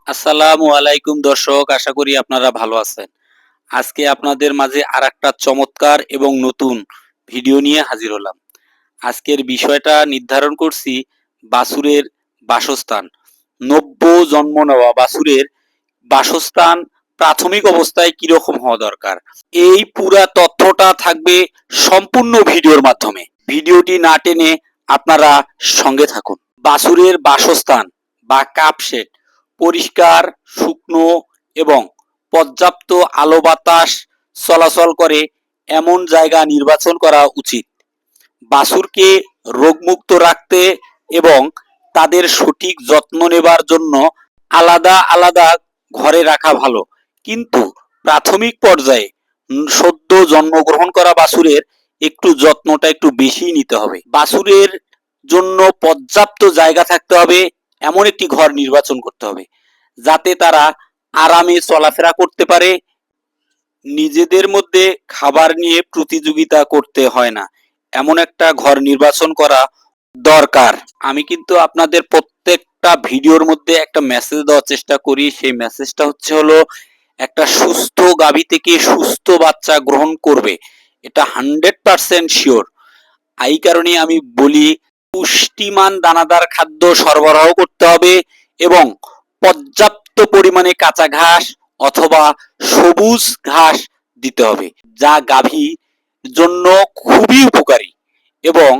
আসসালামু আলাইকুম দর্শক, আশা করি আপনারা ভালো আছেন। আজকে আপনাদের মাঝে আরেকটা চমৎকার এবং নতুন ভিডিও নিয়ে হাজির হলাম। আজকের বিষয়টা নির্ধারণ করছি বাছুরের বাসস্থান। নব্য জন্ম নেওয়া বাছুরের বাসস্থান প্রাথমিক অবস্থায় কিরকম হওয়া দরকার। এই পুরা তথ্যটা থাকবে সম্পূর্ণ ভিডিওর মাধ্যমে। ভিডিওটি না টেনে আপনারা সঙ্গে থাকুন। বাছুরের বাসস্থান বা কাপশেড পরিষ্কার, শুকনো এবং পর্যাপ্ত আলো বাতাস চলাচল করে এমন জায়গা নির্বাচন করা উচিত। বাছুরকে রোগমুক্ত রাখতে এবং তাদের সঠিক যত্ন নেবার জন্য আলাদা আলাদা ঘরে রাখা ভালো, কিন্তু প্রাথমিক পর্যায়ে সদ্য জন্মগ্রহণ করা বাছুরের একটু যত্নটা একটু বেশি নিতে হবে। বাছুরের জন্য পর্যাপ্ত জায়গা থাকতে হবে, এমন একটি ঘর নির্বাচন করতে হবে যাতে তারা আরামে চলাফেরা করতে পারে। নিজেদের মধ্যে খাবার নিয়ে প্রতিযোগিতা করতে হয় না, এমন একটা ঘর নির্বাচন করা দরকার। আমি কিন্তু আপনাদের প্রত্যেকটা ভিডিওর মধ্যে একটা মেসেজ দেওয়ার চেষ্টা করি। সেই মেসেজটা হলো একটা সুস্থ গাভী থেকে সুস্থ বাচ্চা গ্রহণ করবে, এটা 100% শিওর। এই কারণে আমি বলি পুষ্টিমান দানাদার খাদ্য সরবরাহ করতে হবে এবং পর্যাপ্ত পরিমাণে কাঁচা ঘাস অথবা সবুজ ঘাস দিতে হবে, যা গাভীর জন্য খুবই উপকারী এবং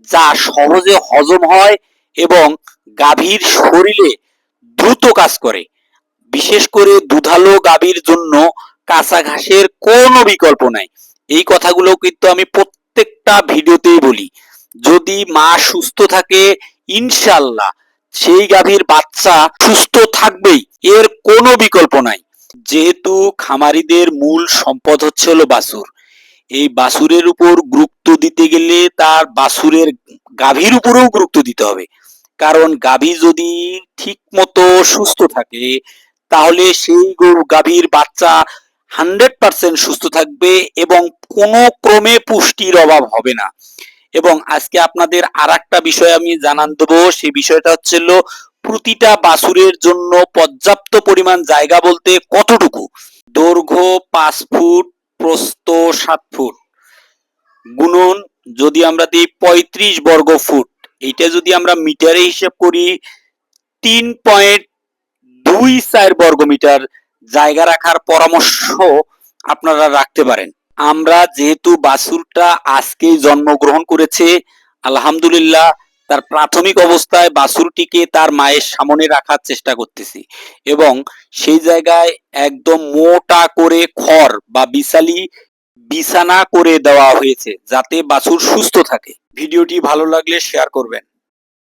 যা সহজে হজম হয় এবং গাভীর শরীরে দ্রুত কাজ করে। বিশেষ করে দুধালো গাভীর জন্য কাঁচা ঘাসের কোনো বিকল্প নাই। এই কথাগুলো কিন্তু আমি প্রত্যেকটা ভিডিওতেই বলি। যদি মা সুস্থ থাকে, ইনশাল্লাহ সেই গাভীর বাচ্চা সুস্থ থাকবেই, এর কোনো বিকল্প নাই। যেহেতু খামারিদের মূল সম্পদ হলো বাছুর, এই বাছুরের উপর গুরুত্ব দিতে গেলে তার বাছুরের গাভীর উপরেও গুরুত্ব দিতে হবে। কারণ গাভী যদি ঠিক মতো সুস্থ থাকে তাহলে সেই গাভীর বাচ্চা 100% সুস্থ থাকবে এবং কোনো ক্রমে পুষ্টির অভাব হবে না। এবং আজকে আপনাদের আরেকটা বিষয় আমি জানান দেবো, সেই বিষয়টা হলো প্রতিটা বাছুরের জন্য পর্যাপ্ত পরিমাণ জায়গা বলতে কতটুকু। দৈর্ঘ্য 5 ফুট, প্রস্থ 7 ফুট, গুণন যদি আমরা দিই 35 বর্গ ফুট, এইটা যদি আমরা মিটারে হিসেব করি 3.24 বর্গ মিটার জায়গা রাখার পরামর্শ আপনারা রাখতে পারেন। আমরা যেহেতু বাছুরটা আজকেই জন্মগ্রহণ করেছে, আলহামদুলিল্লাহ তার প্রাথমিক অবস্থায় বাছুরটিকে তার মায়ের সামনে রাখার চেষ্টা করতেছি এবং সেই জায়গায় একদম মোটা করে খড় বা বিছালি বিছানা করে দেওয়া হয়েছে যাতে বাছুর সুস্থ থাকে। ভিডিওটি ভালো লাগলে শেয়ার করবেন।